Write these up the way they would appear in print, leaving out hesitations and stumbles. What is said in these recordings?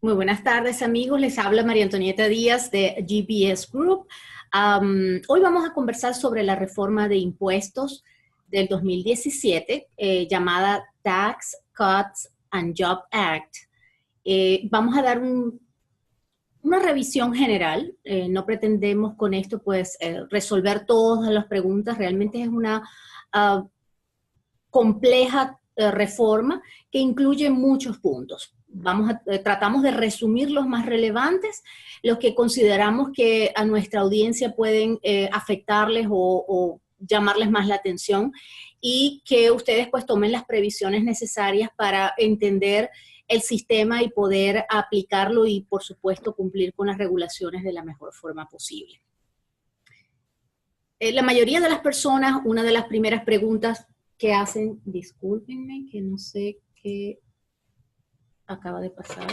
Muy buenas tardes, amigos. Les habla María Antonieta Díaz de GBS Group. Hoy vamos a conversar sobre la reforma de impuestos del 2017, llamada Tax Cuts and Job Act. Vamos a dar una revisión general. No pretendemos con esto pues resolver todas las preguntas. Realmente es una compleja reforma que incluye muchos puntos. Tratamos de resumir los más relevantes, los que consideramos que a nuestra audiencia pueden afectarles o llamarles más la atención, y que ustedes pues tomen las previsiones necesarias para entender el sistema y poder aplicarlo y, por supuesto, cumplir con las regulaciones de la mejor forma posible. La mayoría de las personas, una de las primeras preguntas que hacen, discúlpenme, que no sé qué acaba de pasar.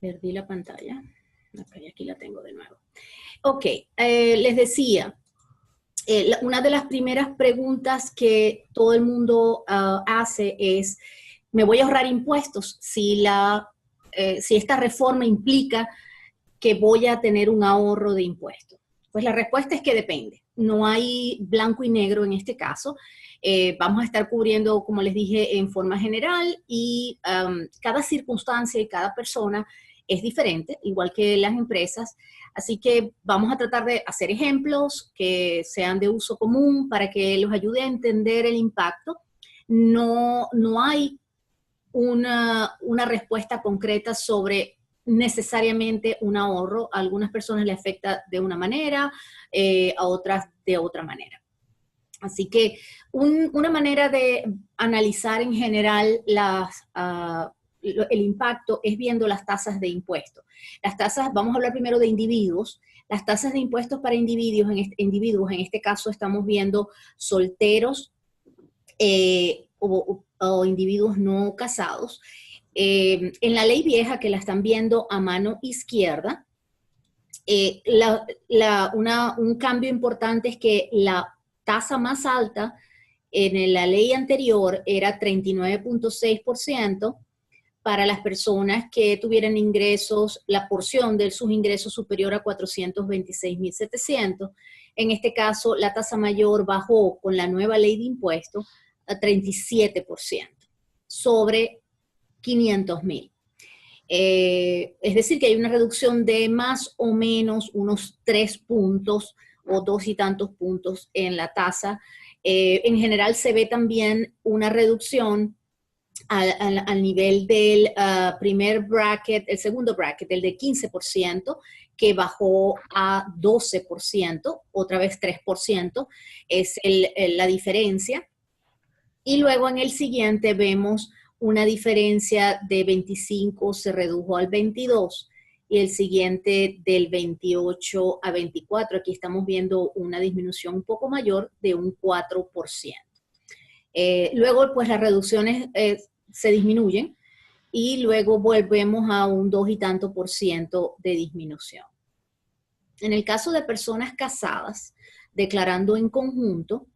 Perdí la pantalla. Okay, aquí la tengo de nuevo. Ok, les decía, una de las primeras preguntas que todo el mundo hace es, ¿me voy a ahorrar impuestos si esta reforma implica que voy a tener un ahorro de impuestos? Pues la respuesta es que depende. No hay blanco y negro en este caso. Vamos a estar cubriendo, como les dije, en forma general, y cada circunstancia y cada persona es diferente, igual que las empresas. Así que vamos a tratar de hacer ejemplos que sean de uso común para que los ayude a entender el impacto. No hay una respuesta concreta sobre necesariamente un ahorro. A algunas personas les afecta de una manera, a otras de otra manera. Así que una manera de analizar en general el impacto es viendo las tasas de impuestos. Las tasas, vamos a hablar primero de individuos. Las tasas de impuestos para individuos, en este caso estamos viendo solteros o individuos no casados. En la ley vieja, que la están viendo a mano izquierda, un cambio importante es que la tasa más alta en la ley anterior era 39.6% para las personas que tuvieran ingresos, la porción de sus ingresos superior a 426.700. En este caso, la tasa mayor bajó con la nueva ley de impuestos a 37% sobre 500.000. Es decir, que hay una reducción de más o menos unos 3 puntos o 2 y tantos puntos en la tasa. En general se ve también una reducción al nivel del primer bracket, el segundo bracket, el de 15%, que bajó a 12%, otra vez 3%, es la diferencia. Y luego en el siguiente vemos una diferencia de 25 se redujo al 22, y el siguiente del 28 a 24. Aquí estamos viendo una disminución un poco mayor de un 4%. Luego, pues las reducciones se disminuyen y luego volvemos a un 2 y tanto por ciento de disminución. En el caso de personas casadas, declarando en conjunto,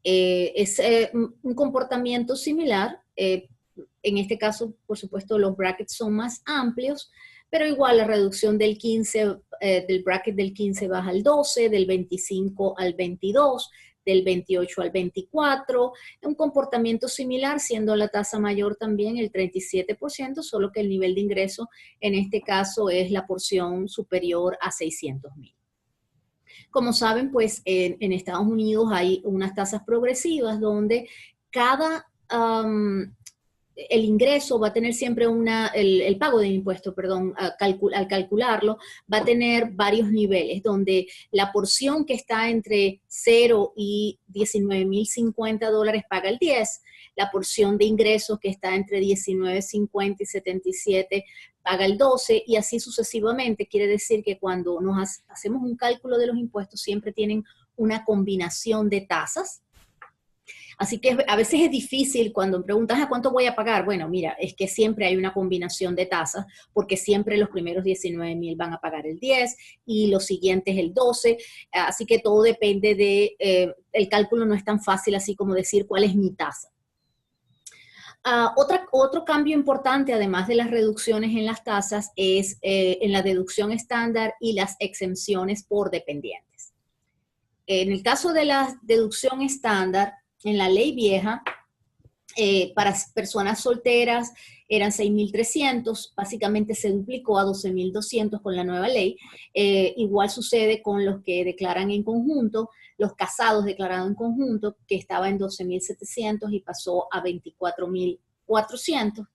es un comportamiento similar. En este caso, por supuesto, los brackets son más amplios, pero igual la reducción del 15, del bracket del 15 baja al 12, del 25 al 22, del 28 al 24, un comportamiento similar, siendo la tasa mayor también el 37%, solo que el nivel de ingreso en este caso es la porción superior a 600.000. Como saben, pues en Estados Unidos hay unas tasas progresivas donde el ingreso va a tener siempre el pago de impuestos, perdón, al calcularlo, va a tener varios niveles, donde la porción que está entre 0 y $19.050 paga el 10, la porción de ingresos que está entre 19.50 y 77 paga el 12, y así sucesivamente. Quiere decir que cuando hacemos un cálculo de los impuestos siempre tienen una combinación de tasas. Así que a veces es difícil cuando preguntas a cuánto voy a pagar. Bueno, mira, es que siempre hay una combinación de tasas, porque siempre los primeros 19.000 van a pagar el 10 y los siguientes el 12. Así que todo depende el cálculo no es tan fácil así como decir cuál es mi tasa. Otro cambio importante, además de las reducciones en las tasas, es en la deducción estándar y las exenciones por dependientes. En el caso de la deducción estándar, en la ley vieja, para personas solteras eran 6.300, básicamente se duplicó a 12.200 con la nueva ley. Igual sucede con los que declaran en conjunto, los casados declarados en conjunto, que estaba en 12.700 y pasó a 24.400.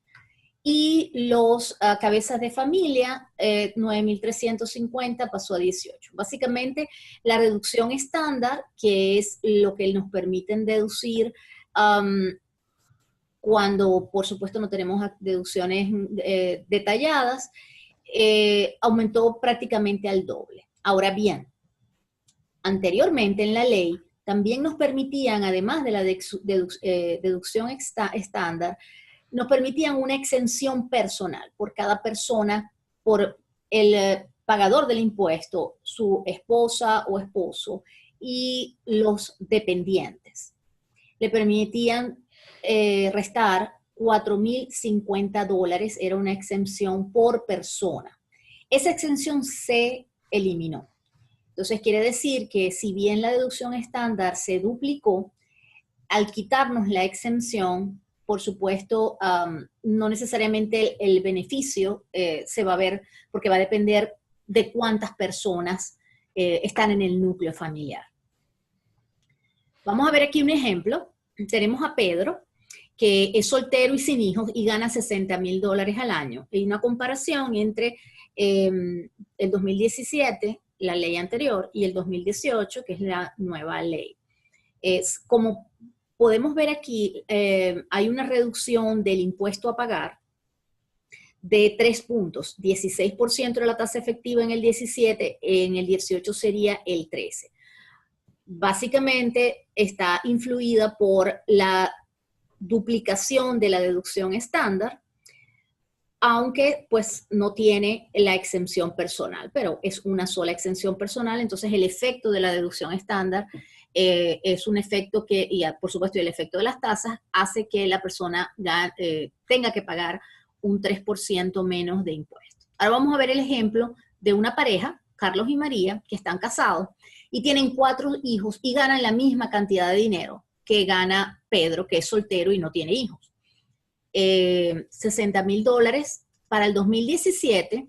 Y los cabezas de familia, 9.350 pasó a 18. Básicamente, la reducción estándar, que es lo que nos permiten deducir cuando, por supuesto, no tenemos deducciones detalladas, aumentó prácticamente al doble. Ahora bien, anteriormente en la ley también nos permitían, además de la deducción estándar, nos permitían una exención personal por cada persona, por el pagador del impuesto, su esposa o esposo y los dependientes. Le permitían restar $4.050, era una exención por persona. Esa exención se eliminó. Entonces quiere decir que si bien la deducción estándar se duplicó, al quitarnos la exención, por supuesto, no necesariamente el beneficio se va a ver, porque va a depender de cuántas personas están en el núcleo familiar. Vamos a ver aquí un ejemplo. Tenemos a Pedro, que es soltero y sin hijos y gana $60.000 al año. Hay una comparación entre el 2017, la ley anterior, y el 2018, que es la nueva ley. Como podemos ver aquí, hay una reducción del impuesto a pagar de 3 puntos. 16% de la tasa efectiva en el 17, en el 18 sería el 13%. Básicamente está influida por la duplicación de la deducción estándar, aunque pues no tiene la exención personal, pero es una sola exención personal, entonces el efecto de la deducción estándar es un efecto que, y por supuesto el efecto de las tasas, hace que la persona tenga que pagar un 3% menos de impuestos. Ahora vamos a ver el ejemplo de una pareja, Carlos y María, que están casados y tienen 4 hijos y ganan la misma cantidad de dinero que gana Pedro, que es soltero y no tiene hijos. $60.000. Para el 2017,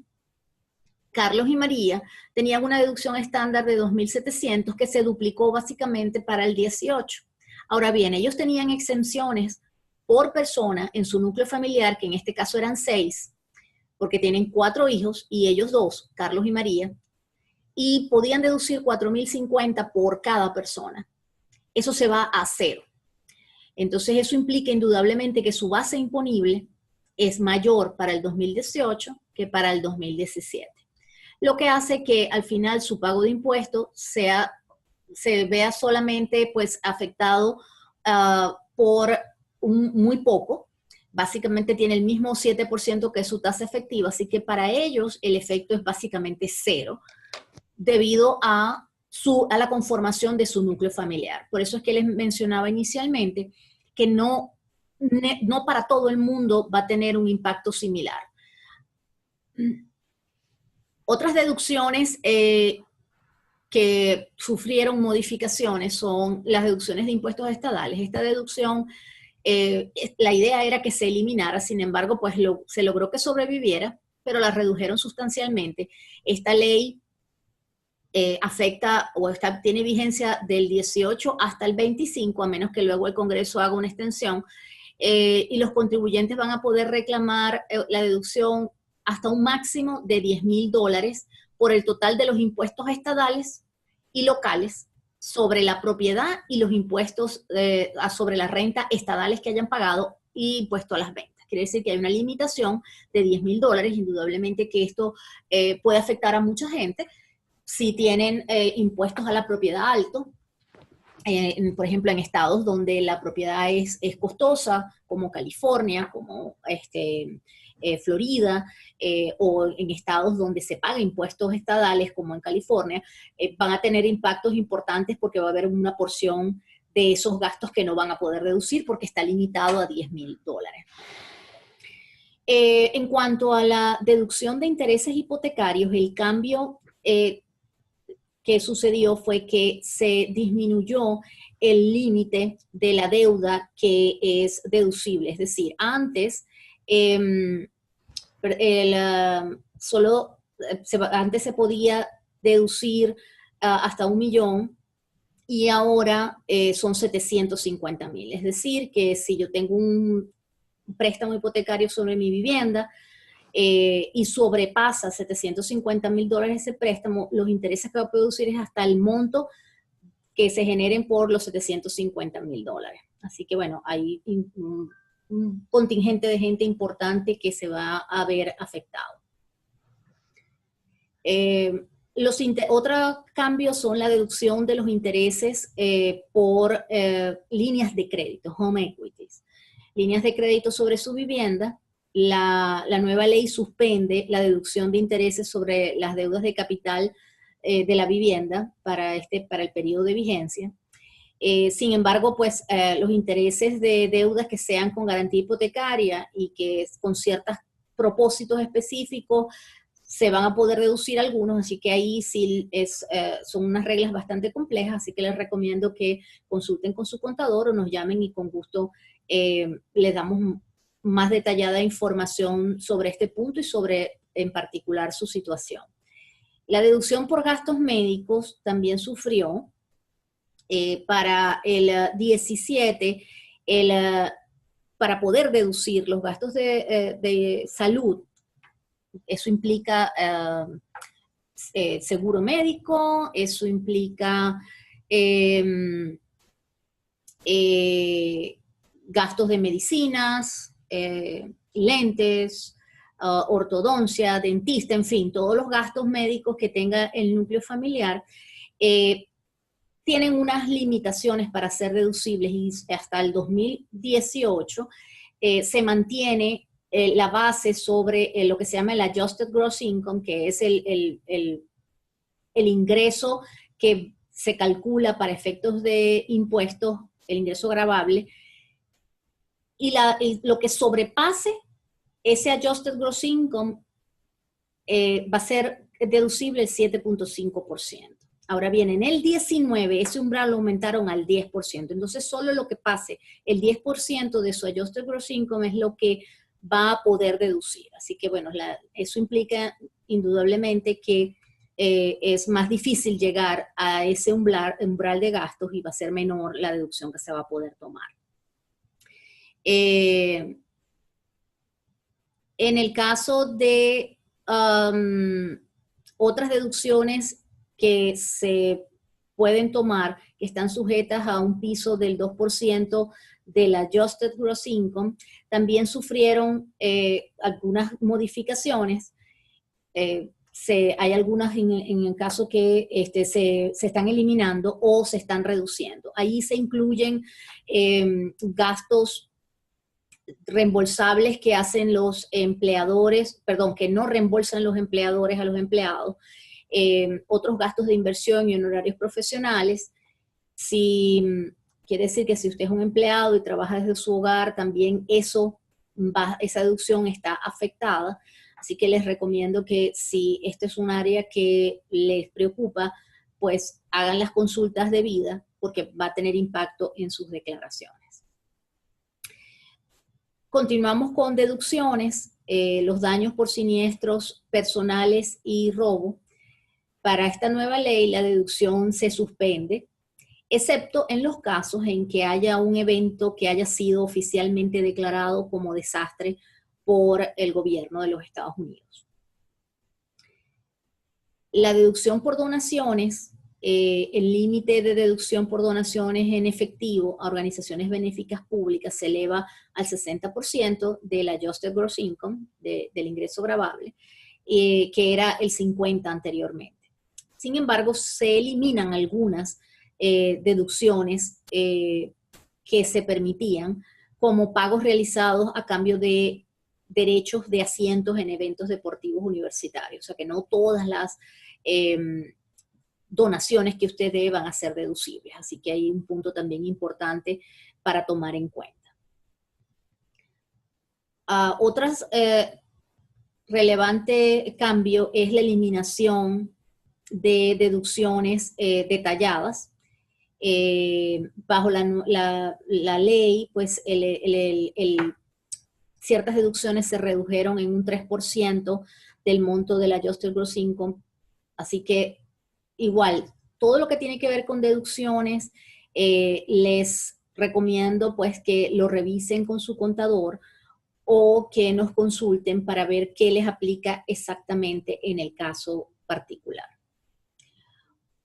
Carlos y María tenían una deducción estándar de 2.700 que se duplicó básicamente para el 18. Ahora bien, ellos tenían exenciones por persona en su núcleo familiar, que en este caso eran 6, porque tienen 4 hijos y ellos 2, Carlos y María, y podían deducir $4.050 por cada persona. Eso se va a 0. Entonces eso implica indudablemente que su base imponible es mayor para el 2018 que para el 2017. Lo que hace que al final su pago de impuestos se vea solamente pues afectado por muy poco. Básicamente tiene el mismo 7% que es su tasa efectiva, así que para ellos el efecto es básicamente 0 debido a la conformación de su núcleo familiar. Por eso es que les mencionaba inicialmente que no para todo el mundo va a tener un impacto similar. Otras deducciones que sufrieron modificaciones son las deducciones de impuestos estadales. Esta deducción, la idea era que se eliminara, sin embargo, pues se logró que sobreviviera, pero la redujeron sustancialmente. Esta ley afecta o tiene vigencia del 18 hasta el 25, a menos que luego el Congreso haga una extensión, y los contribuyentes van a poder reclamar la deducción hasta un máximo de $10.000 por el total de los impuestos estadales y locales sobre la propiedad y los impuestos sobre la renta estadales que hayan pagado y impuesto a las ventas. Quiere decir que hay una limitación de $10.000, indudablemente que esto puede afectar a mucha gente. Si tienen impuestos a la propiedad alto, por ejemplo, en estados donde la propiedad es costosa, como California, como Florida, o en estados donde se pagan impuestos estadales, como en California, van a tener impactos importantes porque va a haber una porción de esos gastos que no van a poder deducir porque está limitado a $10,000. En cuanto a la deducción de intereses hipotecarios, el cambio que sucedió fue que se disminuyó el límite de la deuda que es deducible. Es decir, antes, antes se podía deducir hasta 1 millón y ahora son 750,000. Es decir, que si yo tengo un préstamo hipotecario sobre mi vivienda, y sobrepasa $750,000 ese préstamo, los intereses que va a producir es hasta el monto que se generen por los $750,000. Así que bueno, hay un contingente de gente importante que se va a ver afectado. Otros cambios son la deducción de los intereses por líneas de crédito, home equities. Líneas de crédito sobre su vivienda. La nueva ley suspende la deducción de intereses sobre las deudas de capital de la vivienda para el periodo de vigencia. Sin embargo, pues los intereses de deudas que sean con garantía hipotecaria y que con ciertos propósitos específicos se van a poder deducir algunos, así que ahí sí son unas reglas bastante complejas, así que les recomiendo que consulten con su contador o nos llamen y con gusto les damos más detallada información sobre este punto y sobre, en particular, su situación. La deducción por gastos médicos también sufrió. Para el 17, para poder deducir los gastos de salud, eso implica seguro médico, eso implica gastos de medicinas, lentes, ortodoncia, dentista, en fin, todos los gastos médicos que tenga el núcleo familiar, tienen unas limitaciones para ser deducibles y hasta el 2018 se mantiene la base sobre lo que se llama el Adjusted Gross Income, que es el ingreso que se calcula para efectos de impuestos, el ingreso gravable, y lo que sobrepase ese Adjusted Gross Income va a ser deducible el 7.5%. Ahora bien, en el 19 ese umbral lo aumentaron al 10%. Entonces, solo lo que pase, el 10% de su Adjusted Gross Income es lo que va a poder deducir. Así que, bueno, eso implica indudablemente que es más difícil llegar a ese umbral de gastos y va a ser menor la deducción que se va a poder tomar. En el caso de otras deducciones que se pueden tomar, que están sujetas a un piso del 2% del Adjusted Gross Income, también sufrieron algunas modificaciones. Hay algunas en el caso que se están eliminando o se están reduciendo. Ahí se incluyen gastos reembolsables que hacen los empleadores, perdón, que no reembolsan los empleadores a los empleados, otros gastos de inversión y honorarios profesionales. Quiere decir que si usted es un empleado y trabaja desde su hogar, también esa deducción está afectada. Así que les recomiendo que si este es un área que les preocupa, pues hagan las consultas debidas porque va a tener impacto en sus declaraciones. Continuamos con deducciones, los daños por siniestros personales y robo. Para esta nueva ley, la deducción se suspende, excepto en los casos en que haya un evento que haya sido oficialmente declarado como desastre por el gobierno de los Estados Unidos. La deducción por donaciones, el límite de deducción por donaciones en efectivo a organizaciones benéficas públicas se eleva al 60% del Adjusted Gross Income, del ingreso gravable, que era el 50% anteriormente. Sin embargo, se eliminan algunas deducciones que se permitían, como pagos realizados a cambio de derechos de asientos en eventos deportivos universitarios. O sea que no todas las donaciones que ustedes van a ser deducibles. Así que hay un punto también importante para tomar en cuenta. Otras relevante cambio es la eliminación de deducciones detalladas. Bajo la ley, pues ciertas deducciones se redujeron en un 3% del monto del Adjusted Gross Income. Así que igual, todo lo que tiene que ver con deducciones, les recomiendo pues que lo revisen con su contador o que nos consulten para ver qué les aplica exactamente en el caso particular.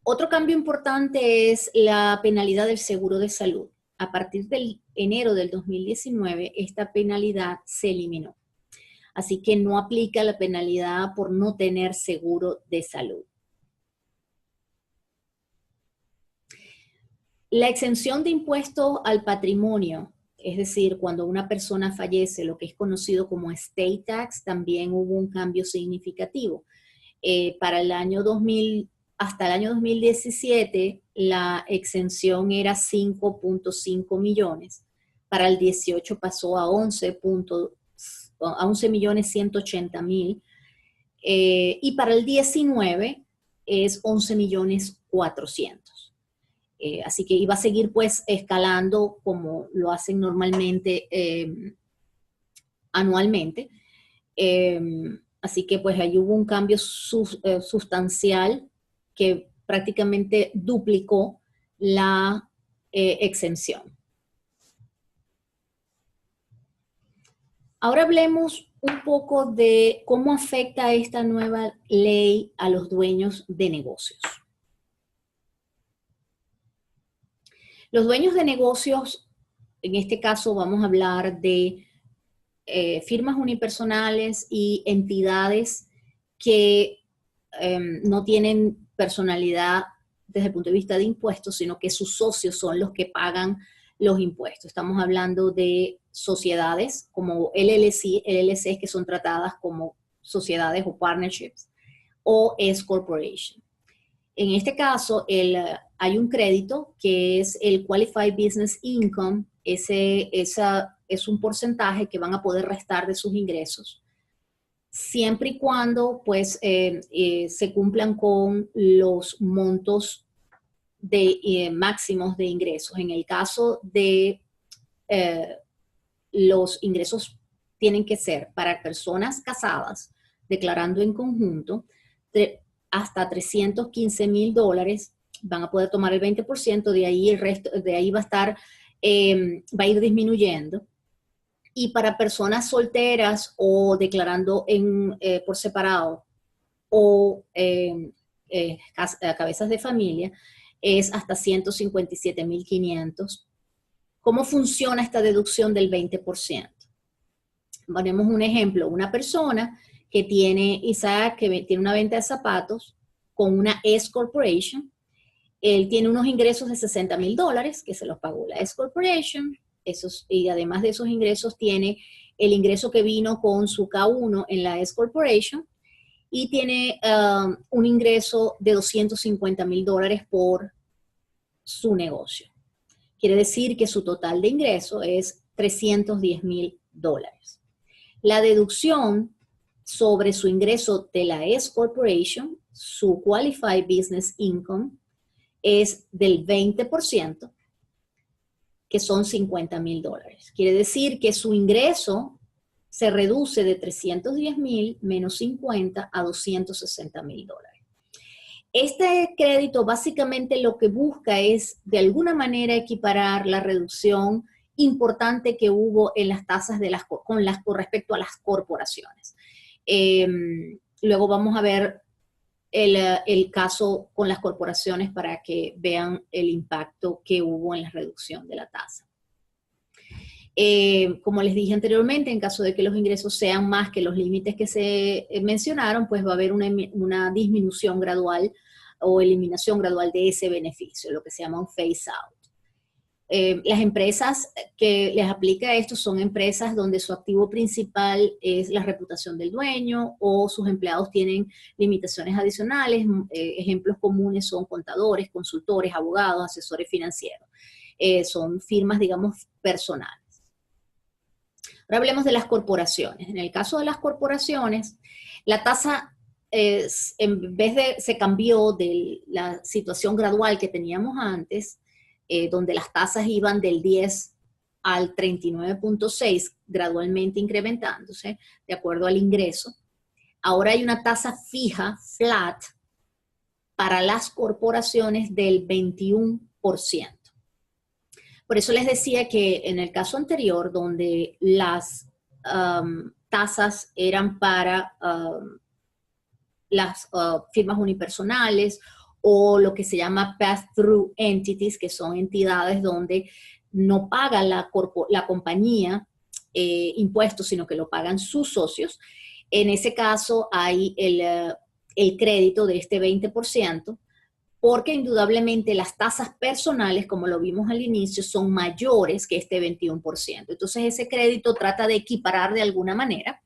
Otro cambio importante es la penalidad del seguro de salud. A partir del enero del 2019, esta penalidad se eliminó. Así que no aplica la penalidad por no tener seguro de salud. La exención de impuestos al patrimonio, es decir, cuando una persona fallece, lo que es conocido como estate tax, también hubo un cambio significativo. Para el año 2000, hasta el año 2017, la exención era 5.5 millones. Para el 18 pasó a 11.180.000. Y para el 19 es 11.400.000. Así que iba a seguir pues escalando como lo hacen normalmente anualmente. Así que pues ahí hubo un cambio sustancial que prácticamente duplicó la exención. Ahora hablemos un poco de cómo afecta esta nueva ley a los dueños de negocios. Los dueños de negocios, en este caso vamos a hablar de firmas unipersonales y entidades que no tienen personalidad desde el punto de vista de impuestos, sino que sus socios son los que pagan los impuestos. Estamos hablando de sociedades como LLCs que son tratadas como sociedades o partnerships, o S Corporation. En este caso, hay un crédito que es el Qualified Business Income. Ese es un porcentaje que van a poder restar de sus ingresos, siempre y cuando pues, se cumplan con los montos máximos de ingresos. En el caso de los ingresos tienen que ser para personas casadas, declarando en conjunto, hasta $315,000, van a poder tomar el 20%, de ahí el resto, de ahí va a ir disminuyendo. Y para personas solteras o declarando por separado o cabezas de familia, es hasta $157,500. ¿Cómo funciona esta deducción del 20%? Ponemos un ejemplo, una persona que tiene, Isaac, que tiene una venta de zapatos con una S Corporation. Él tiene unos ingresos de $60,000 que se los pagó la S Corporation, y además de esos ingresos tiene el ingreso que vino con su K1 en la S Corporation, y tiene un ingreso de $250,000 por su negocio. Quiere decir que su total de ingreso es $310,000. La deducción sobre su ingreso de la S Corporation, su Qualified Business Income, es del 20%, que son $50,000. Quiere decir que su ingreso se reduce de $310,000 menos 50 a $260,000. Este crédito básicamente lo que busca es de alguna manera equiparar la reducción importante que hubo en las tasas con respecto a las corporaciones. Luego vamos a ver el caso con las corporaciones para que vean el impacto que hubo en la reducción de la tasa. Como les dije anteriormente, en caso de que los ingresos sean más que los límites que se mencionaron, pues va a haber una disminución gradual o eliminación gradual de ese beneficio, lo que se llama un phase out. Las empresas que les aplica esto son empresas donde su activo principal es la reputación del dueño o sus empleados tienen limitaciones adicionales. Ejemplos comunes son contadores, consultores, abogados, asesores financieros. Son firmas, digamos, personales. Ahora hablemos de las corporaciones. En el caso de las corporaciones, la tasa en vez de, se cambió de la situación gradual que teníamos antes, donde las tasas iban del 10 al 39.6, gradualmente incrementándose de acuerdo al ingreso. Ahora hay una tasa fija, flat, para las corporaciones del 21%. Por eso les decía que en el caso anterior, donde las tasas eran para las firmas unipersonales o lo que se llama pass-through entities, que son entidades donde no paga la compañía impuestos, sino que lo pagan sus socios. En ese caso hay el crédito de este 20%, porque indudablemente las tasas personales, como lo vimos al inicio, son mayores que este 21%. Entonces ese crédito trata de equiparar de alguna manera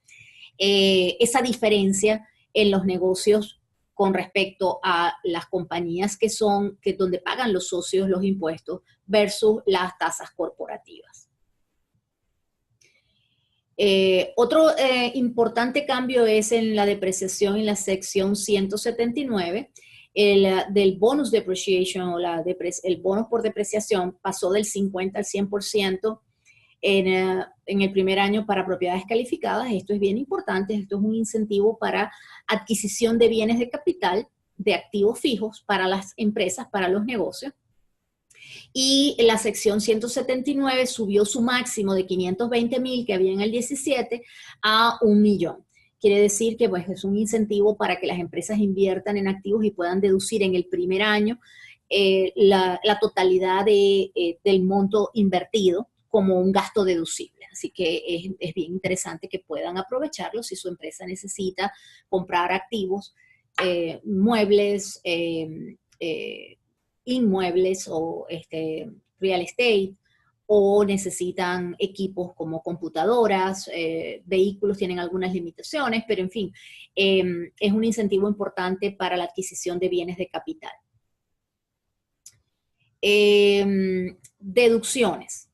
esa diferencia en los negocios con respecto a las compañías donde pagan los socios los impuestos versus las tasas corporativas. Otro importante cambio es en la depreciación en la sección 179, del bonus depreciation o el bonus por depreciación pasó del 50 al 100% en el primer año para propiedades calificadas. Esto es bien importante, esto es un incentivo para adquisición de bienes de capital, de activos fijos para las empresas, para los negocios. Y la sección 179 subió su máximo de 520,000 que había en el 17 a 1,000,000. Quiere decir que pues, es un incentivo para que las empresas inviertan en activos y puedan deducir en el primer año la totalidad del monto invertido como un gasto deducible. Así que es bien interesante que puedan aprovecharlo si su empresa necesita comprar activos, muebles, inmuebles o real estate, o necesitan equipos como computadoras, vehículos tienen algunas limitaciones, pero en fin, es un incentivo importante para la adquisición de bienes de capital. Deducciones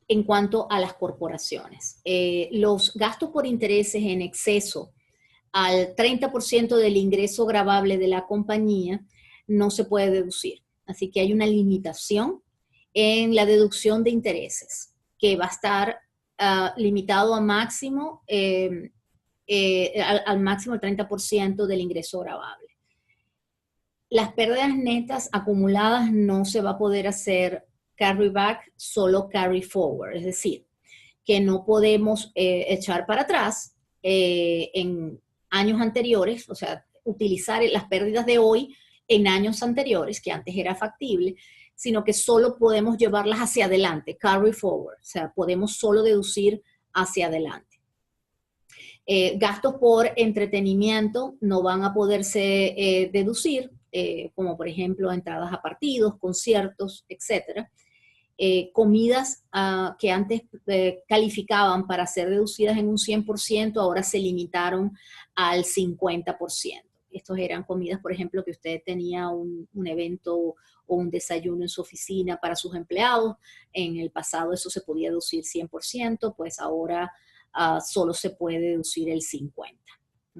en cuanto a las corporaciones. Los gastos por intereses en exceso al 30% del ingreso gravable de la compañía no se puede deducir. Así que hay una limitación en la deducción de intereses, que va a estar limitado a máximo, al máximo el 30% del ingreso gravable. Las pérdidas netas acumuladas no se va a poder hacer carry back, solo carry forward, es decir, que no podemos echar para atrás en años anteriores, o sea, utilizar las pérdidas de hoy en años anteriores, que antes era factible, sino que solo podemos llevarlas hacia adelante, carry forward, o sea, podemos solo deducir hacia adelante. Gastos por entretenimiento no van a poderse deducir, como por ejemplo entradas a partidos, conciertos, etcétera. Comidas que antes calificaban para ser deducidas en un 100%, ahora se limitaron al 50%. Estos eran comidas, por ejemplo, que usted tenía un evento o un desayuno en su oficina para sus empleados. En el pasado eso se podía deducir 100%, pues ahora solo se puede deducir el 50%.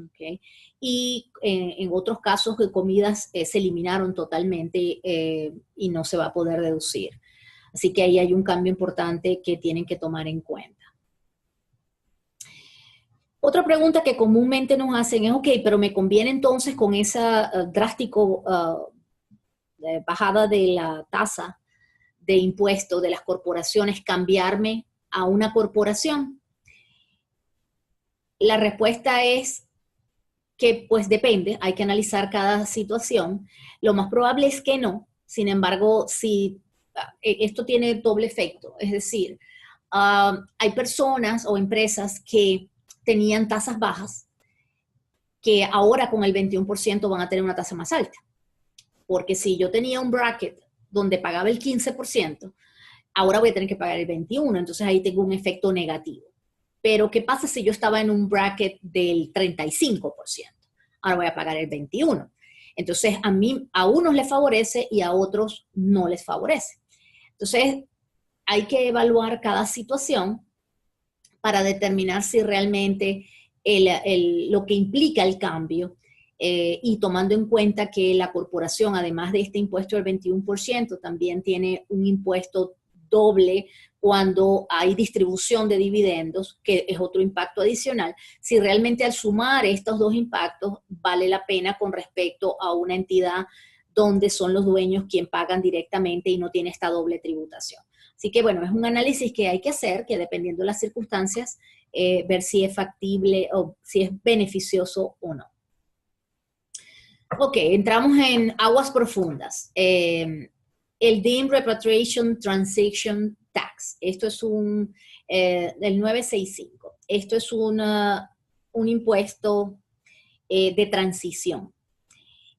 ¿Okay? Y en otros casos de comidas se eliminaron totalmente y no se va a poder deducir. Así que ahí hay un cambio importante que tienen que tomar en cuenta. Otra pregunta que comúnmente nos hacen es, ok, pero me conviene entonces con esa drástico bajada de la tasa de impuesto de las corporaciones cambiarme a una corporación. La respuesta es que pues depende, hay que analizar cada situación. Lo más probable es que no. Sin embargo, si esto tiene doble efecto, es decir, hay personas o empresas que tenían tasas bajas que ahora con el 21% van a tener una tasa más alta. Porque si yo tenía un bracket donde pagaba el 15%, ahora voy a tener que pagar el 21%, entonces ahí tengo un efecto negativo. Pero, ¿qué pasa si yo estaba en un bracket del 35%? Ahora voy a pagar el 21%. Entonces, a unos les favorece y a otros no les favorece. Entonces, hay que evaluar cada situación para determinar si realmente lo que implica el cambio y tomando en cuenta que la corporación, además de este impuesto del 21%, también tiene un impuesto doble cuando hay distribución de dividendos, que es otro impacto adicional, si realmente al sumar estos dos impactos vale la pena con respecto a una entidad donde son los dueños quien pagan directamente y no tiene esta doble tributación. Así que bueno, es un análisis que hay que hacer, que dependiendo de las circunstancias, ver si es factible o si es beneficioso o no. Ok, entramos en aguas profundas. El Deemed Repatriation Transaction Tax. Esto es del 965. Esto es un impuesto de transición.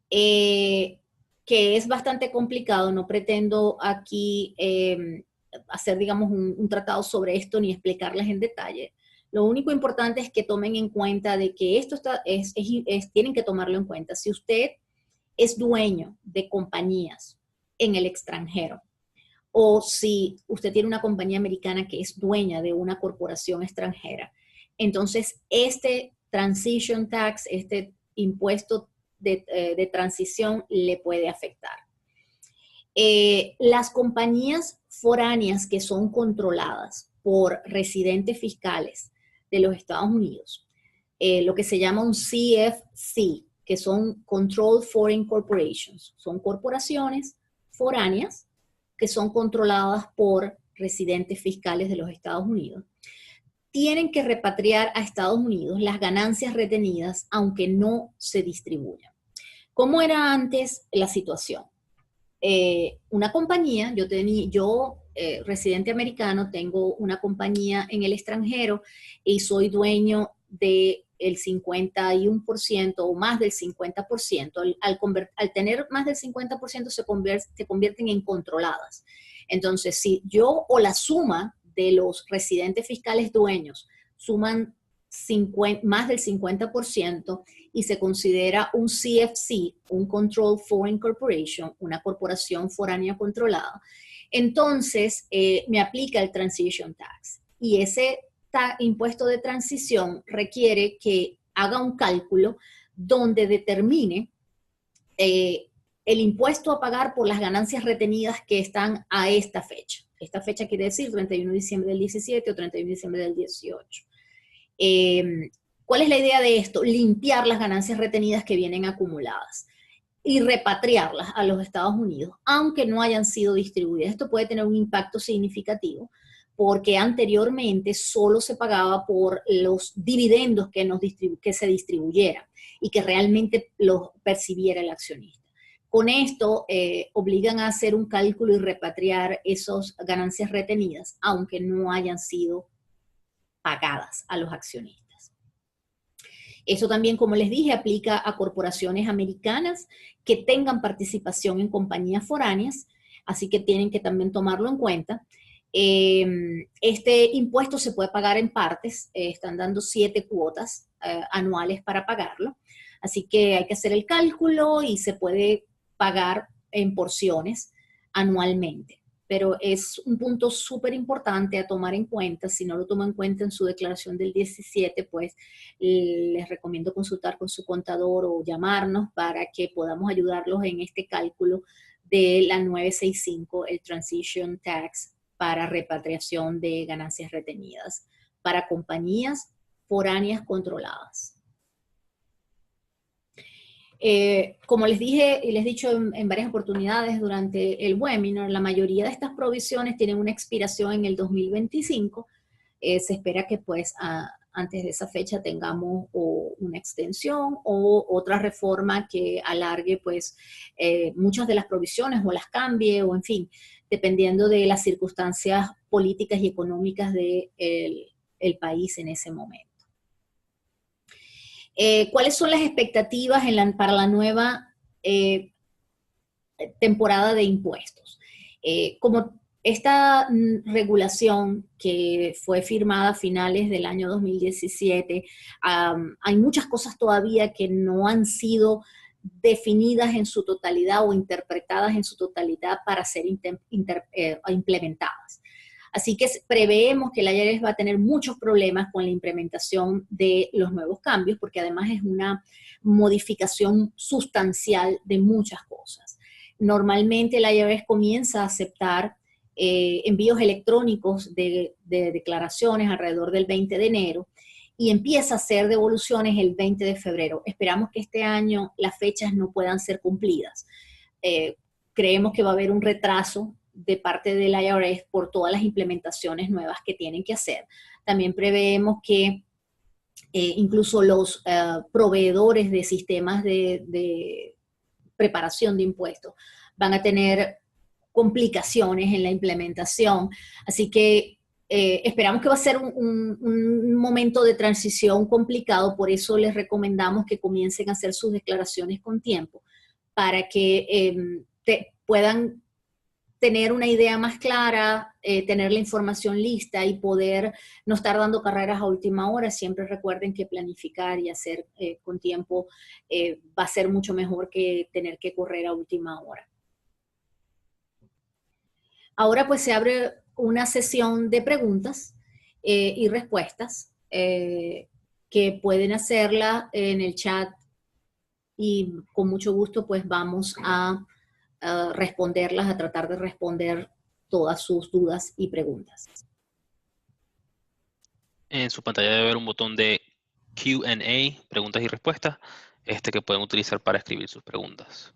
Que es bastante complicado. No pretendo aquí hacer, digamos, un tratado sobre esto ni explicarles en detalle. Lo único importante es que tomen en cuenta de que esto tienen que tomarlo en cuenta. Si usted es dueño de compañías en el extranjero, o si usted tiene una compañía americana que es dueña de una corporación extranjera, entonces este transition tax, este impuesto de transición le puede afectar. Las compañías foráneas que son controladas por residentes fiscales de los Estados Unidos, lo que se llama un CFC, que son Controlled Foreign Corporations, son corporaciones foráneas que son controladas por residentes fiscales de los Estados Unidos, tienen que repatriar a Estados Unidos las ganancias retenidas aunque no se distribuyan. ¿Cómo era antes la situación? Una compañía, yo residente americano, tengo una compañía en el extranjero y soy dueño del 51% o más del 50%. Al tener más del 50% se convierten en controladas. Entonces, si yo o la suma de los residentes fiscales dueños suman más del 50% y se considera un CFC, un Controlled Foreign Corporation, una corporación foránea controlada, entonces me aplica el Transition Tax. Y ese impuesto de transición requiere que haga un cálculo donde determine el impuesto a pagar por las ganancias retenidas que están a esta fecha. Esta fecha quiere decir 31 de diciembre del 17 o 31 de diciembre del 18. ¿Cuál es la idea de esto? Limpiar las ganancias retenidas que vienen acumuladas y repatriarlas a los Estados Unidos, aunque no hayan sido distribuidas. Esto puede tener un impacto significativo porque anteriormente solo se pagaba por los dividendos que se distribuyeran y que realmente los percibiera el accionista. Con esto obligan a hacer un cálculo y repatriar esas ganancias retenidas, aunque no hayan sido pagadas a los accionistas. Eso también, como les dije, aplica a corporaciones americanas que tengan participación en compañías foráneas, así que tienen que también tomarlo en cuenta. Este impuesto se puede pagar en partes, están dando 7 cuotas anuales para pagarlo, así que hay que hacer el cálculo y se puede pagar en porciones anualmente. Pero es un punto súper importante a tomar en cuenta. Si no lo toma en cuenta en su declaración del 17, pues les recomiendo consultar con su contador o llamarnos para que podamos ayudarlos en este cálculo de la 965, el Transition Tax para repatriación de ganancias retenidas para compañías foráneas controladas. Como les dije y les he dicho en varias oportunidades durante el webinar, la mayoría de estas provisiones tienen una expiración en el 2025. Se espera que pues antes de esa fecha tengamos o una extensión o otra reforma que alargue pues muchas de las provisiones o las cambie o en fin, dependiendo de las circunstancias políticas y económicas del país en ese momento. ¿Cuáles son las expectativas para la nueva temporada de impuestos? Como esta regulación que fue firmada a finales del año 2017, hay muchas cosas todavía que no han sido definidas en su totalidad o interpretadas en su totalidad para ser implementadas. Así que preveemos que la IRS va a tener muchos problemas con la implementación de los nuevos cambios, porque además es una modificación sustancial de muchas cosas. Normalmente la IRS comienza a aceptar envíos electrónicos de declaraciones alrededor del 20 de enero y empieza a hacer devoluciones el 20 de febrero. Esperamos que este año las fechas no puedan ser cumplidas. Creemos que va a haber un retraso de parte del IRS por todas las implementaciones nuevas que tienen que hacer. También preveemos que incluso los proveedores de sistemas de preparación de impuestos van a tener complicaciones en la implementación. Así que esperamos que va a ser un momento de transición complicado, por eso les recomendamos que comiencen a hacer sus declaraciones con tiempo, para que puedan tener una idea más clara, tener la información lista y poder no estar dando carreras a última hora. Siempre recuerden que planificar y hacer con tiempo va a ser mucho mejor que tener que correr a última hora. Ahora pues se abre una sesión de preguntas y respuestas que pueden hacerla en el chat y con mucho gusto pues vamos a responderlas, a tratar de responder todas sus dudas y preguntas. En su pantalla debe haber un botón de Q&A, preguntas y respuestas, que pueden utilizar para escribir sus preguntas.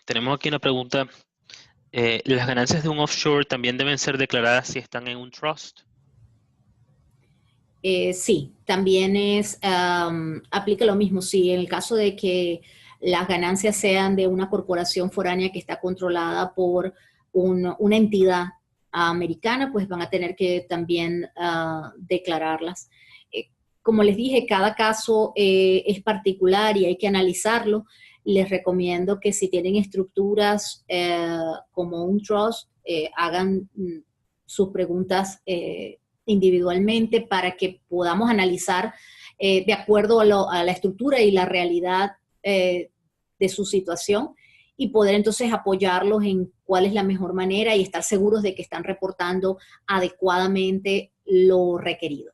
Tenemos aquí una pregunta. ¿Las ganancias de un offshore también deben ser declaradas si están en un trust? Sí, también aplica lo mismo. Sí, en el caso de que las ganancias sean de una corporación foránea que está controlada por una entidad americana, pues van a tener que también declararlas. Como les dije, cada caso es particular y hay que analizarlo. Les recomiendo que si tienen estructuras como un trust, hagan sus preguntas individualmente para que podamos analizar de acuerdo a la estructura y la realidad de su situación y poder entonces apoyarlos en cuál es la mejor manera y estar seguros de que están reportando adecuadamente lo requerido.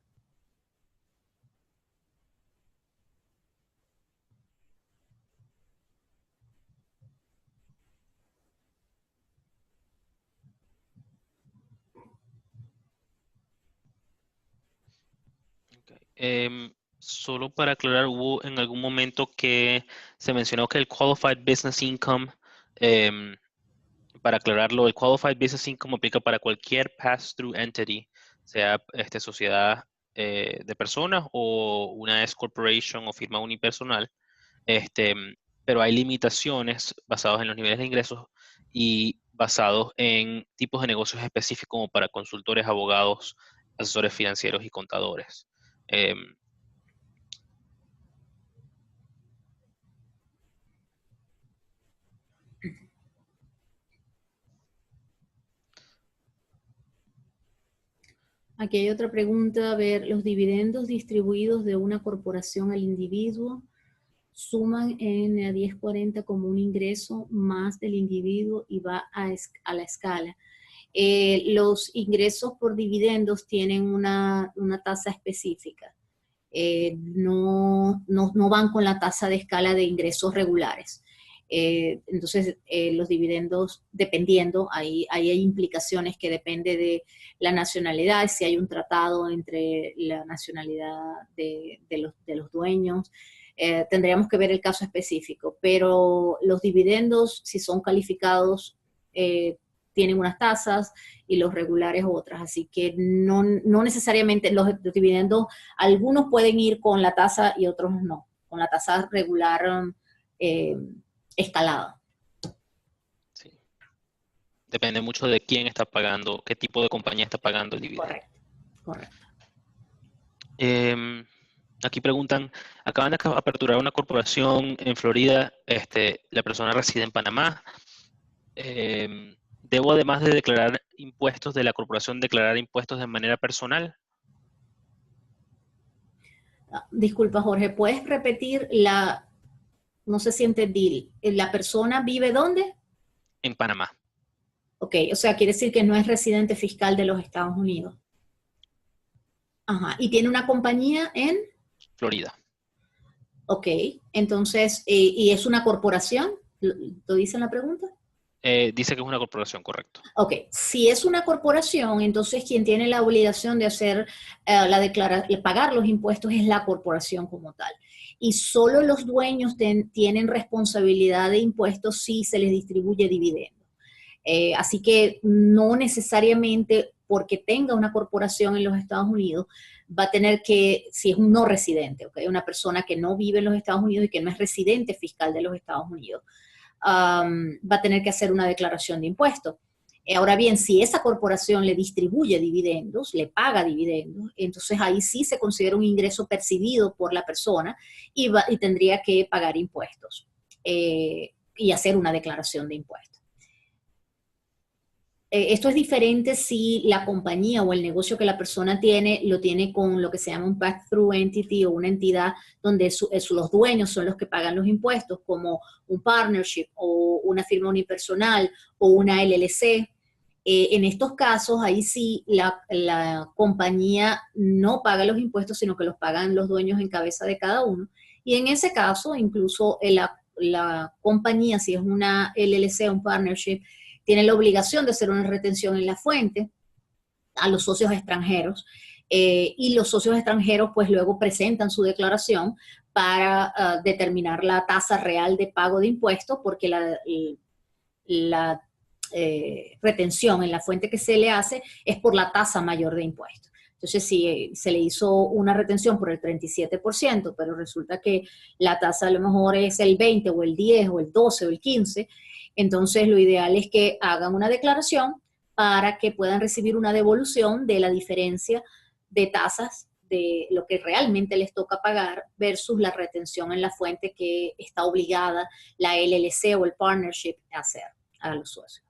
Solo para aclarar, hubo en algún momento que se mencionó que el Qualified Business Income, para aclararlo, el Qualified Business Income aplica para cualquier pass-through entity, sea sociedad de personas o una S corporation o firma unipersonal, pero hay limitaciones basadas en los niveles de ingresos y basados en tipos de negocios específicos como para consultores, abogados, asesores financieros y contadores. Aquí hay otra pregunta, a ver, ¿los dividendos distribuidos de una corporación al individuo suman en la 1040 como un ingreso más del individuo y va a la escala? Los ingresos por dividendos tienen una tasa específica. no van con la tasa de escala de ingresos regulares. Entonces, los dividendos, dependiendo, ahí hay implicaciones que depende de la nacionalidad, si hay un tratado entre la nacionalidad de los dueños. Tendríamos que ver el caso específico, pero los dividendos, si son calificados, tienen unas tasas y los regulares otras, así que no necesariamente los dividendos, algunos pueden ir con la tasa y otros no, con la tasa regular escalada. Sí. Depende mucho de quién está pagando, qué tipo de compañía está pagando el dividendo. Correcto. Aquí preguntan, acaban de aperturar una corporación en Florida, la persona reside en Panamá. ¿Debo, además de declarar impuestos de la corporación, declarar impuestos de manera personal? Disculpa, Jorge, ¿puedes repetir no sé si entendí, ¿la persona vive dónde? En Panamá. Ok, o sea, quiere decir que no es residente fiscal de los Estados Unidos. Ajá, ¿y tiene una compañía en? Florida. Ok, entonces, ¿y es una corporación? ¿Lo dice en la pregunta? Dice que es una corporación, correcto. Ok, si es una corporación, entonces quien tiene la obligación de hacer pagar los impuestos es la corporación como tal. Y solo los dueños tienen responsabilidad de impuestos si se les distribuye dividendo. Así que no necesariamente porque tenga una corporación en los Estados Unidos va a tener que, si es un no residente, ¿okay? Una persona que no vive en los Estados Unidos y que no es residente fiscal de los Estados Unidos, va a tener que hacer una declaración de impuestos. Ahora bien, si esa corporación le distribuye dividendos, le paga dividendos, entonces ahí sí se considera un ingreso percibido por la persona y tendría que pagar impuestos y hacer una declaración de impuestos. Esto es diferente si la compañía o el negocio que la persona tiene lo tiene con lo que se llama un pass-through entity o una entidad donde los dueños son los que pagan los impuestos, como un partnership o una firma unipersonal o una LLC. En estos casos, ahí sí la compañía no paga los impuestos, sino que los pagan los dueños en cabeza de cada uno. Y en ese caso, incluso la compañía, si es una LLC o un partnership, tiene la obligación de hacer una retención en la fuente a los socios extranjeros y los socios extranjeros pues luego presentan su declaración para determinar la tasa real de pago de impuestos porque la retención en la fuente que se le hace es por la tasa mayor de impuestos. Entonces, si se le hizo una retención por el 37%, pero resulta que la tasa a lo mejor es el 20 o el 10 o el 12 o el 15, entonces lo ideal es que hagan una declaración para que puedan recibir una devolución de la diferencia de tasas de lo que realmente les toca pagar versus la retención en la fuente que está obligada la LLC o el partnership a hacer a los socios.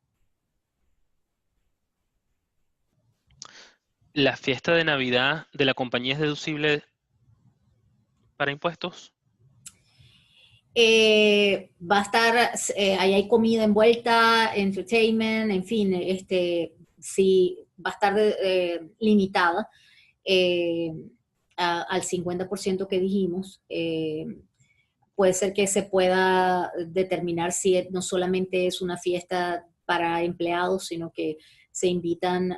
¿La fiesta de Navidad de la compañía es deducible para impuestos? Va a estar, ahí hay comida envuelta, entertainment, en fin, sí, va a estar limitada al 50% que dijimos. Puede ser que se pueda determinar si no solamente es una fiesta para empleados, sino que se invitan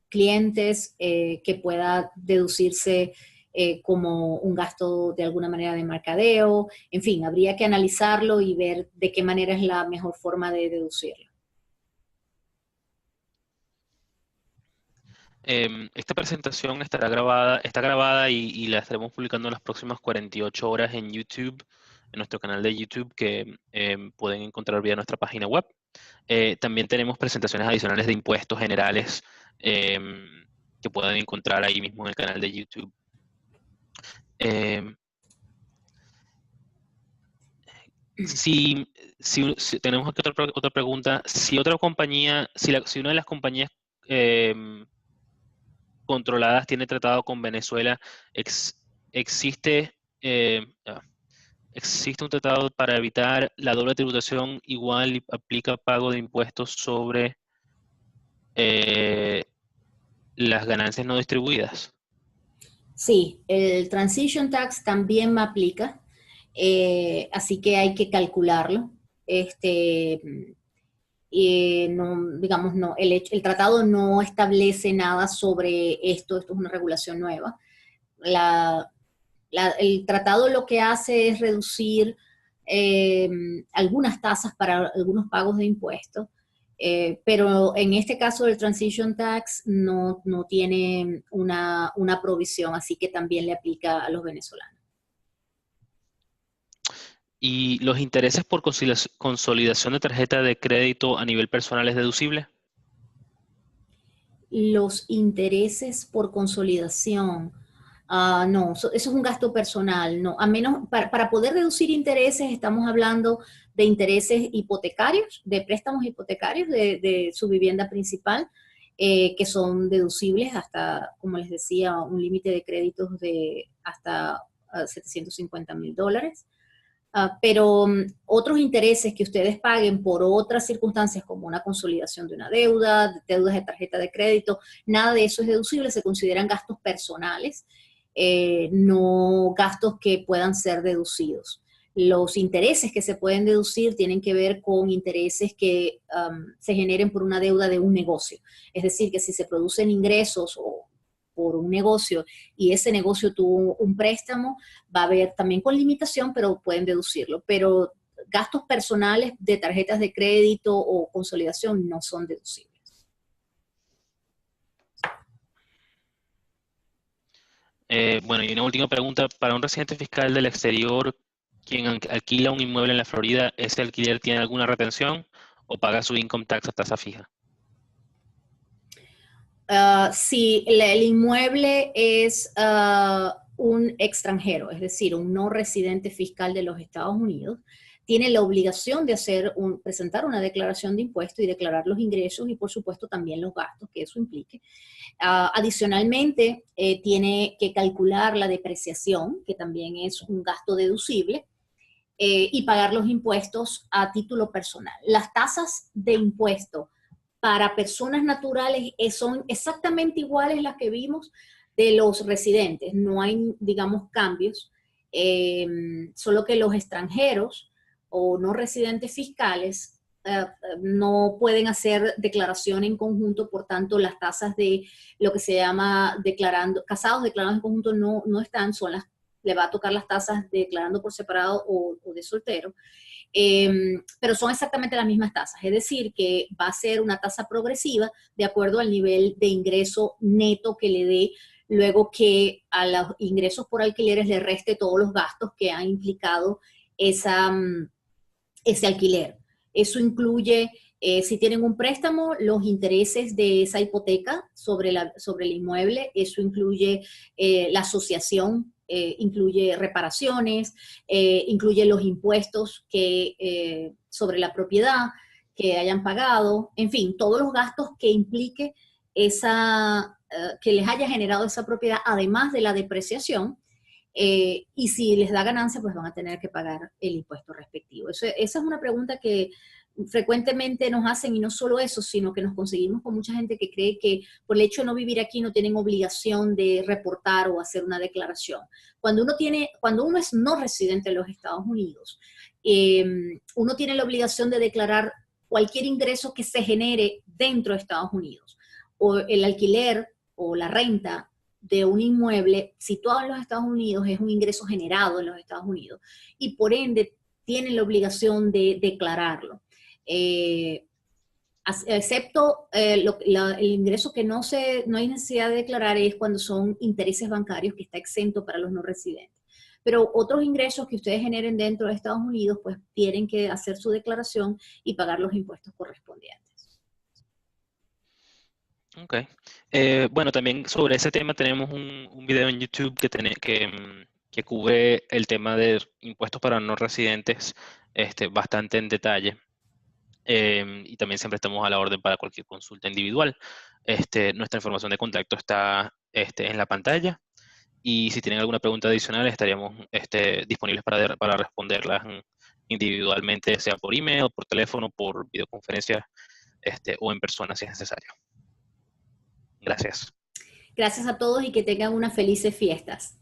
clientes que pueda deducirse como un gasto de alguna manera de mercadeo. En fin, habría que analizarlo y ver de qué manera es la mejor forma de deducirlo. Esta presentación está grabada y la estaremos publicando en las próximas 48 horas en YouTube, en nuestro canal de YouTube que pueden encontrar vía nuestra página web. También tenemos presentaciones adicionales de impuestos generales que pueden encontrar ahí mismo en el canal de YouTube. Si tenemos aquí otra pregunta, si otra compañía, si una de las compañías controladas tiene tratado con Venezuela, existe un tratado para evitar la doble tributación, igual y aplica pago de impuestos sobre las ganancias no distribuidas. Sí, el Transition Tax también me aplica, así que hay que calcularlo. Este, no, digamos, no, el tratado no establece nada sobre esto es una regulación nueva. La, el tratado lo que hace es reducir eh, algunas tasas para algunos pagos de impuestos, pero en este caso del Transition Tax no tiene una provisión, así que también le aplica a los venezolanos. ¿Y los intereses por consolidación de tarjeta de crédito a nivel personal es deducible? Los intereses por consolidación. No, eso es un gasto personal, no. A menos, para poder reducir intereses, estamos hablando de intereses hipotecarios, de préstamos hipotecarios de su vivienda principal, que son deducibles hasta, como les decía, un límite de créditos de hasta $750,000. Pero otros intereses que ustedes paguen por otras circunstancias, como una consolidación de una deuda, deudas de tarjeta de crédito, nada de eso es deducible, se consideran gastos personales, no gastos que puedan ser deducidos. Los intereses que se pueden deducir tienen que ver con intereses que se generen por una deuda de un negocio. Es decir, que si se producen ingresos o por un negocio y ese negocio tuvo un préstamo, va a haber también con limitación, pero pueden deducirlo. Pero gastos personales de tarjetas de crédito o consolidación no son deducibles. Bueno, y una última pregunta. Para un residente fiscal del exterior, quien alquila un inmueble en la Florida, ¿ese alquiler tiene alguna retención o paga su income tax a tasa fija? Si el inmueble es un extranjero, es decir, un no residente fiscal de los Estados Unidos, tiene la obligación de presentar una declaración de impuestos y declarar los ingresos y, por supuesto, también los gastos que eso implique. Adicionalmente, tiene que calcular la depreciación, que también es un gasto deducible, y pagar los impuestos a título personal. Las tasas de impuesto para personas naturales son exactamente iguales las que vimos de los residentes. No hay, digamos, cambios, solo que los extranjeros o no residentes fiscales no pueden hacer declaración en conjunto, por tanto las tasas de lo que se llama casados declarados en conjunto no están, le va a tocar las tasas de declarando por separado o de soltero. Pero son exactamente las mismas tasas, es decir, que va a ser una tasa progresiva de acuerdo al nivel de ingreso neto que le dé, luego que a los ingresos por alquileres le reste todos los gastos que han implicado ese alquiler. Eso incluye, si tienen un préstamo, los intereses de esa hipoteca sobre el inmueble, eso incluye la asociación, incluye reparaciones, incluye los impuestos sobre la propiedad que hayan pagado, en fin, todos los gastos que implique que les haya generado esa propiedad, además de la depreciación, y si les da ganancia, pues van a tener que pagar el impuesto respectivo. Esa es una pregunta que frecuentemente nos hacen, y no solo eso, sino que nos conseguimos con mucha gente que cree que por el hecho de no vivir aquí no tienen obligación de reportar o hacer una declaración. Cuando uno es no residente de los Estados Unidos, uno tiene la obligación de declarar cualquier ingreso que se genere dentro de Estados Unidos, o el alquiler o la renta de un inmueble situado en los Estados Unidos es un ingreso generado en los Estados Unidos y por ende tienen la obligación de declararlo. Excepto el ingreso que no hay necesidad de declarar es cuando son intereses bancarios, que está exento para los no residentes. Pero otros ingresos que ustedes generen dentro de Estados Unidos, pues tienen que hacer su declaración y pagar los impuestos correspondientes. Ok. Bueno, también sobre ese tema tenemos un video en YouTube que cubre el tema de impuestos para no residentes bastante en detalle. Y también siempre estamos a la orden para cualquier consulta individual. Nuestra información de contacto está en la pantalla. Y si tienen alguna pregunta adicional, estaríamos disponibles para responderlas individualmente, sea por email, por teléfono, por videoconferencia o en persona si es necesario. Gracias. Gracias a todos y que tengan unas felices fiestas.